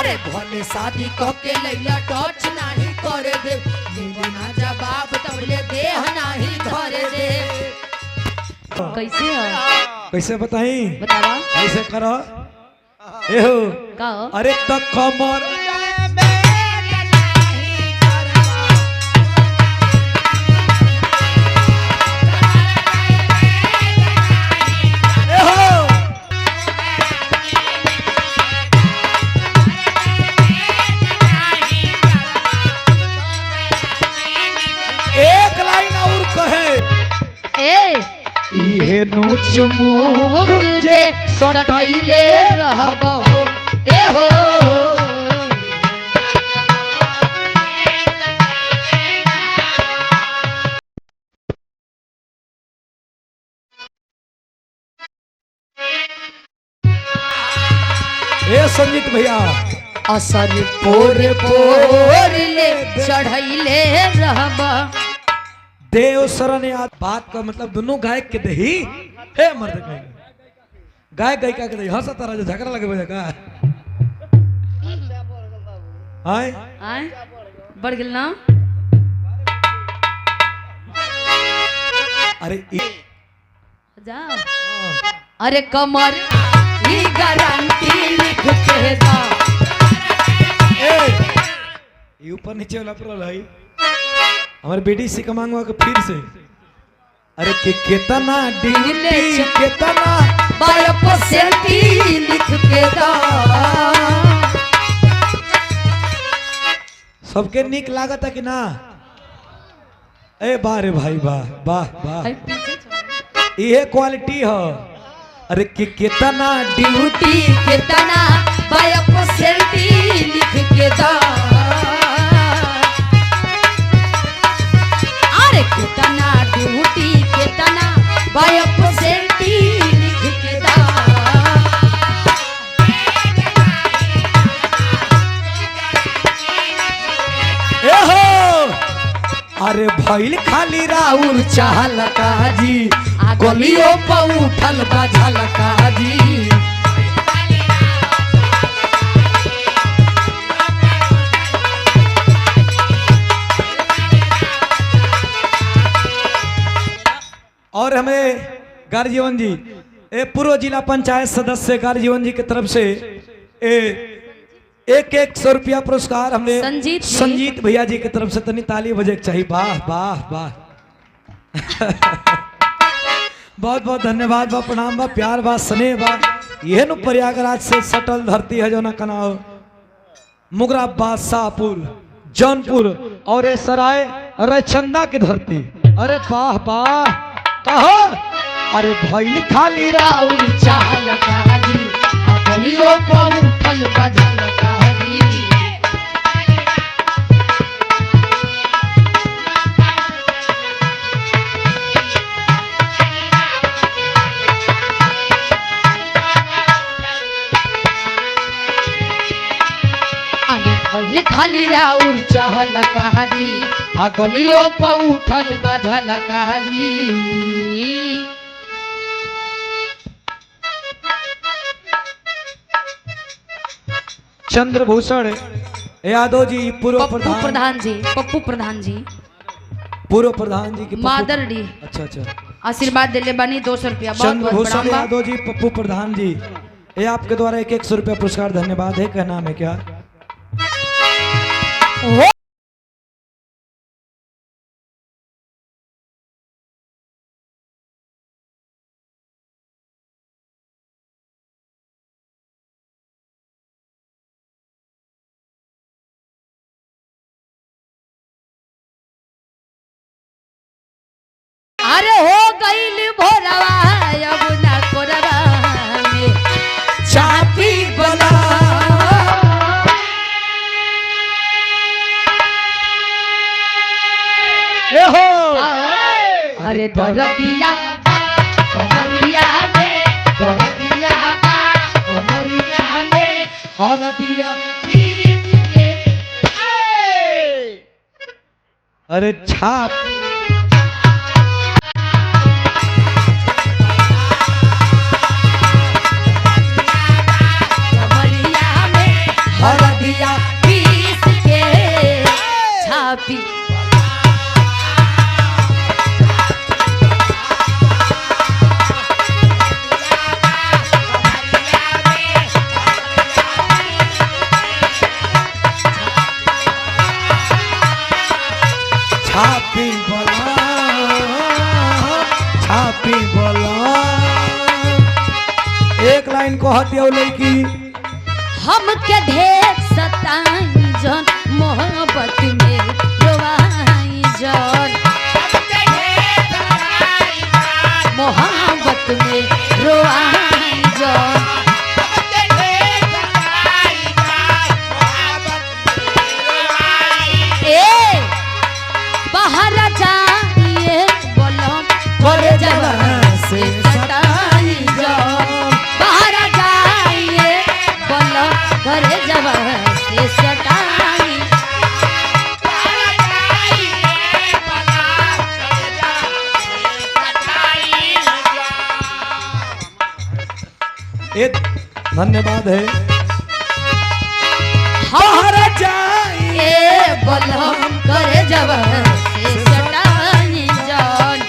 अरे भले शादी कके लैला टच नहीं करे दे मिली ना जवाब तबले देह नहीं धरे दे। कैसे है कैसे बताई बतावा कैसे करो एहो का अरे तो कमर एक लाइन और कहे इहे नोच मुख जे सटैले रहबो ए हो ए संगीत भैया असर पोर पोर ले चढ़ैले रहबो। देव शरण याद बात का मतलब दोनों गायक के दही हे मर्द गायक गायिका के दही हंसा तारा जो झगड़ा लगे बजा का आए आए बढ़ गेल ना अरे जा अरे कमर ई गारंटी लिख के दा ए ये ऊपर नीचे वाला प्रॉब्लम है हमारे बेटी से कमांगवा के फिर से अरे के कितना ड्यूटी कितना बायप सेल्फी लिख के दा सबके निक लागत है कि ना ए बारे भाई वाह वाह वाह है पीछे छोड़। ये क्वालिटी है अरे के कितना ड्यूटी कितना बायप सेल्फी लिख के दा अरे कितना ड्यूटी कितना बायप सेल्फी लिख के दा ए हो अरे भइल खाली राउर चाहल काजी गलियों पर उठल बजल काजी और हमें गार्जीवन जी ए पूर्व जिला पंचायत सदस्य गार्जीवन जी की तरफ से एक 100 रुपया पुरस्कार हमने संजीत भैया जी की तरफ से तनी ताली बजे चाहिए वाह वाह वाह बहुत बहुत धन्यवाद बा प्रणाम बा प्यार बा स्नेह बा यह नु प्रयागराज से सटल धरती है जो ना कनाव मुगराबाद शाहपुर जौनपुर और ये सराय रचंदा की धरती अरे वाह वाह कहो अरे भइल खाली राउर चाहल काजी गलियों पर उठल बजल काजी खाली राउर चहल कहानी गलियों पर उठल बधल कहानी। चंद्रभूषण यादव जी पूर्व प्रधान जी पप्पू प्रधान जी पूर्व प्रधान जी की मादरडी अच्छा अच्छा आशीर्वाद दिले बनी 200 रुपया। चंद्रभूषण यादव जी पप्पू प्रधान जी ये आपके द्वारा 100 रुपया पुरस्कार धन्यवाद है क्या नाम है क्या अरे हो गईल भोरवा अब ना कोरवा में चापी बला ए हो अरे दरदिया कमरिया में दरदिया कमरिया में हरदिया अरे छाप कमरिया में हरदिया कमरिया पीस के छापी छापी बोला छापी बोला। एक लाइन को हतिया लड़की हमके ढेर सताई जन मोहब्बत में रोवाई जन मोहब्बत में रोवाई जन ए बाहर जाइए बोलो करे जवान से सताई जन बाहर जाइए बोलो करे जवान से सताई एक धन्यवाद है। बाहर जाइए बोलो करे जवान से सताई जन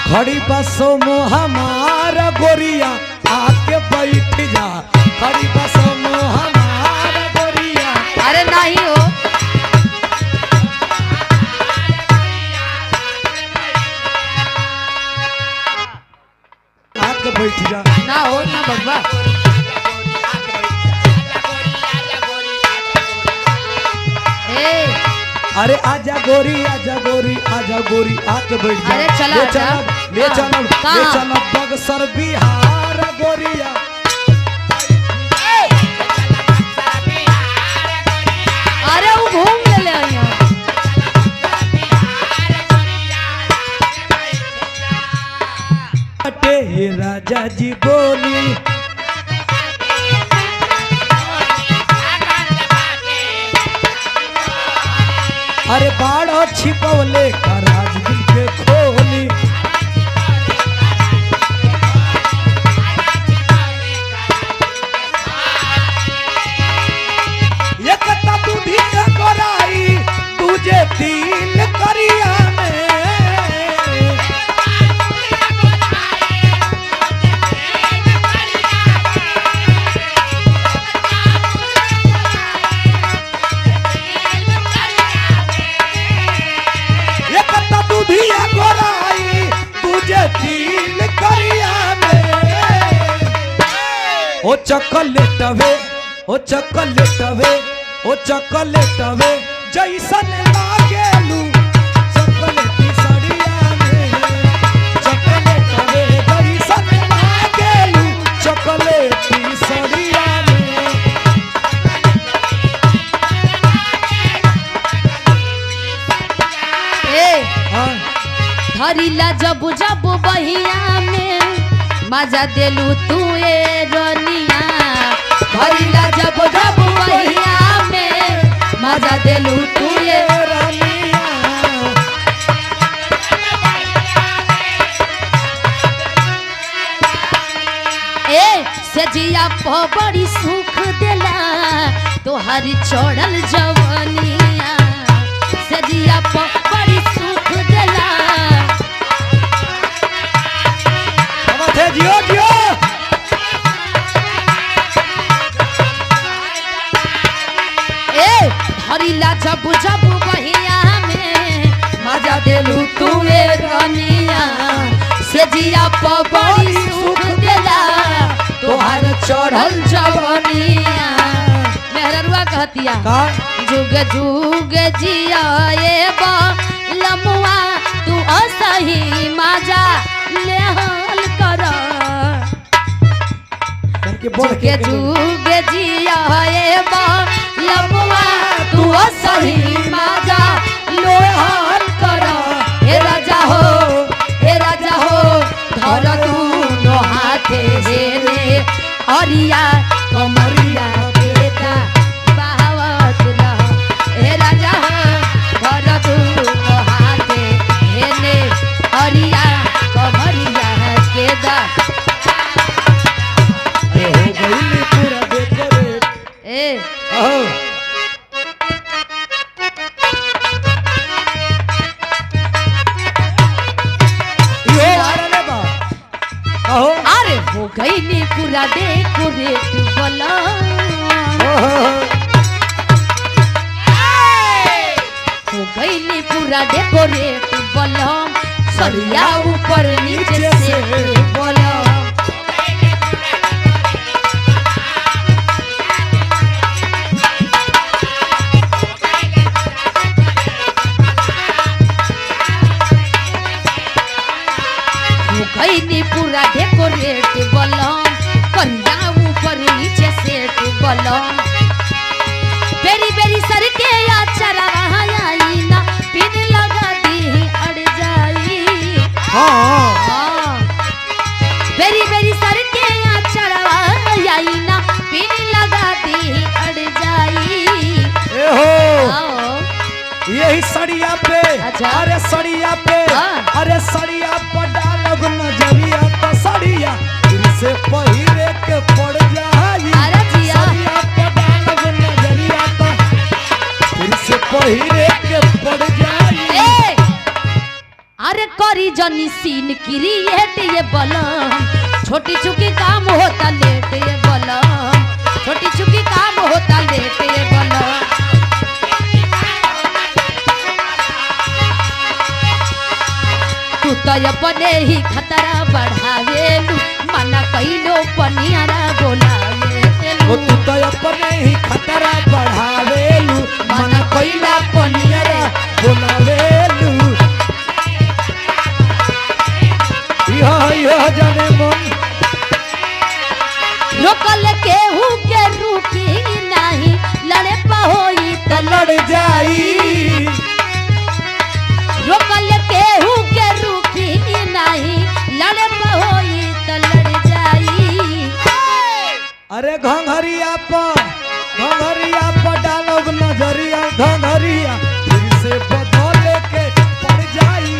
खड़ी बसों में हमारा गोरिया आके बैठ जा। खड़ी बसों में हमारा गोरिया अरे नहीं हो आके बैठ जा। ना हो ना बब्बा ए अरे आजा गोरी आजा गोरी आजा गोरी आके बैठ जा। अरे चला ले आजा। चल ले चल कहाँ? ले चल बक्सर बिहार गोरिया। अरे वो घूम के ले आई हैं। अटे राजा जी बोली अरे बाढ़ छिपवले का राजदिल के खोली। एक दूधी का गोराई तुझे दिल करिया में एक दूधिया गोराई तुझे दिल करिया में। ओ चॉकलेटवे ओ चॉकलेटवे ओ चॉकलेटवे जैसन लागेलू चॉकलेटी सड़िया में। चॉकलेटवे जैसन लागेलू चॉकलेटी सड़िया में। ए हाँ धरिला जब जब बहिया में मजा देलू तू ए रनिया धरिला जब जब बहिया में मजा देलू तू ए ए सजिया प बड़ी सुख देला तोहारी चढ़ल जवनिया सजिया प बड़ी सुख देला जियो जियो ए हरिला जब जब बहिया में मजा देलू तू ए रनिया से जिया प बड़ी सुख देला तोहार चढ़ल जवनिया मेहररुआ कहतिया का जुग जुग जिया ए बा लमुआ तू असही मजा लेहल कर करके बोल जुगे जुगे जिया ए बा लमुआ तू असही मजा लोहल कर हे राजा हो धर तू नो हाथे हेरे अरिया कमरिया बेटा बावत रह हे राजा हो गईनी पूरा डेकोरेट बलम हो गईनी पूरा डेकोरेट बलम सरिया ऊपर नीचे से बलम गईनी पूरा डेकोरेट बलम कन्या ऊपर नीचे सेट बलम बेरी बेरी सर के या चरवाई ना पिन लगा दी अड़ जाई बेरी बेरी सर के या चरवाई ना पिन लगा दी अड़ जाई यही सड़िया पे अच्छा। अरे सड़िया पे अरे सड़िया पर डालब नजरिया तो सड़िया फिर से पहिरे के पड़ जाई अरे जिया। सड़िया पर डालब नजरिया तो फिर से पहिरे के पड़ जाई अरे करी जनी सीन क्रिएट ये बलम छोटी चुकी काम होता लेट ये बलम छोटी चुकी काम होता लेट ये बलम तू तो अपने ही खतरा बढ़ावेलू मना कइलो पनियारा बोलावेलू तू तो अपने ही खतरा बढ़ावेलू मन कइला पनियरा बोलावेलू यह जाने मन रोकल केहू के रुकी नहीं लड़े पहोई त लड़ जाई रोकल केहू के रुकी नहीं लड़े पहोई त लड़ जाई अरे घंघरिया पर डालब नजरिया घंघरिया फिर से बदले के पड़ जाई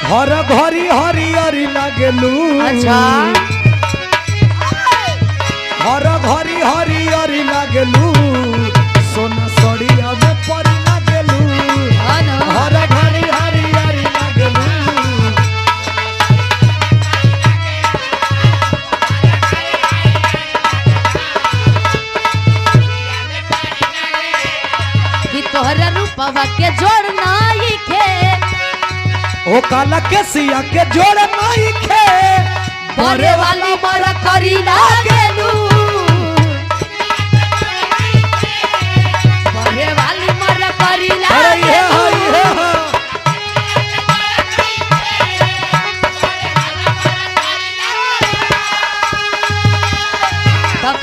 हर घरी हरियरी लागेलू अच्छा हर घरी हरियरी लागेलू सोना सड़िया में परी लागेलू हर घरी हरियरी लागेलू कि तोहरा रूपवा के जोड़ नाई खे ओ काला के सिया के जोड़ नहीं खे बड़े वाली मर करी लागेलू बड़े वाली मर करी लागेलू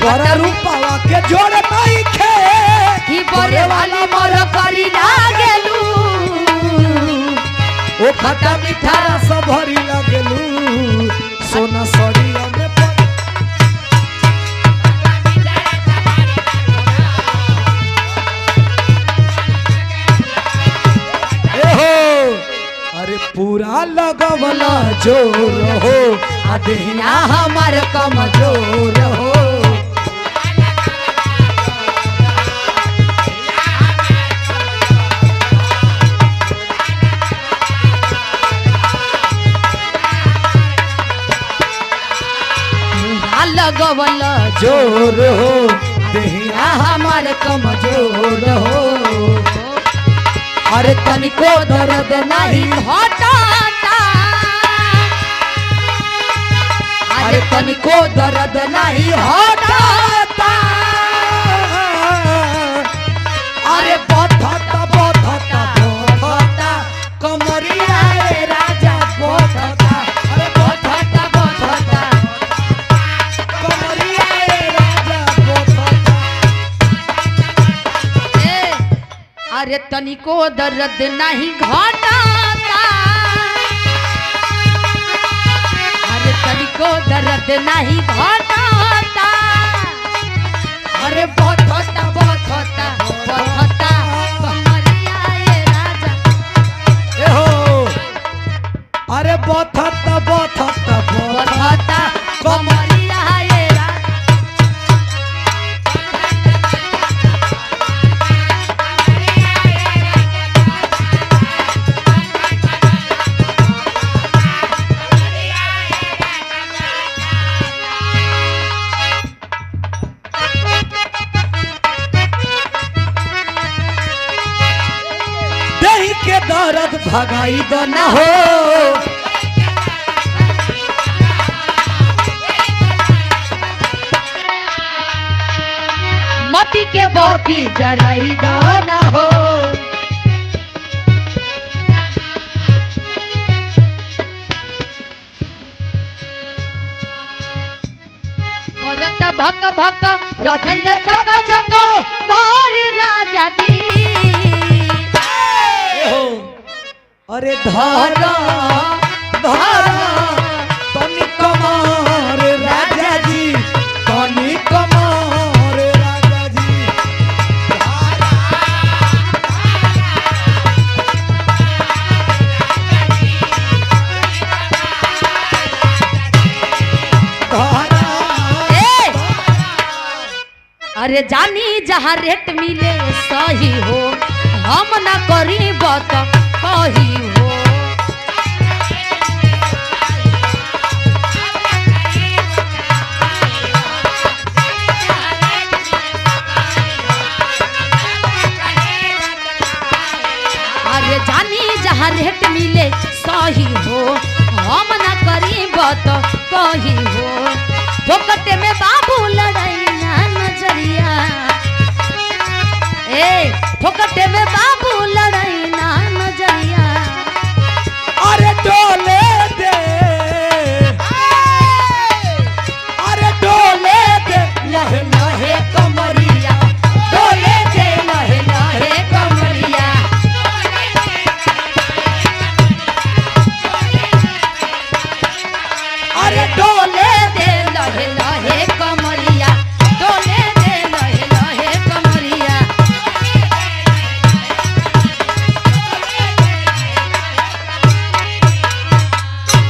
तोरा रूपवा के जोड़ नहीं खे कि बड़े वाली मर करी लागेलू ओ खट्टा मीठा रस भरी लागेलू सोना सड़िया में अरे पूरा लगवला जोर हो अदहिया हमार कमजोर हो लगवल जोर हो देहिया हमार कमजोर हो अरे तनिको दर्द नहीं घटाता अरे तनिको दर्द नहीं हटाता अरे बथता बथता बथता कमरिया रे राजा बथता अरे बथता बथता कमरिया रे राजा बथता अरे तनिको दर्द नहीं घटाता अरे तनिको दर्द नहीं घटाता अरे बथता बथता बथता कमरिया रे राजा ए हो अरे बथता दर्द भगाई दो ना हो। मती के बोती जराई दो ना हो। भक भक रखल चक चक मोर राजा दी। अरे धारा धारा तनी कमार राजा जी, तनी कमार राजा जी। अरे जानी जहाँ रेट मिले सही हो, हम ना करी बात कही हो। अरे जानी जहाँ रेट मिले सही हो, हम ना करी बात कही हो। फोकटे में बाबू लड़ैया नजरिया, ए फोकटे में बाबू लड़ैया नजरिया। अरे डोले दे, अरे डोले दे लहे लहे कमरिया, डोले दे लहे लहे कमरिया। अरे डोले दे लहे लहे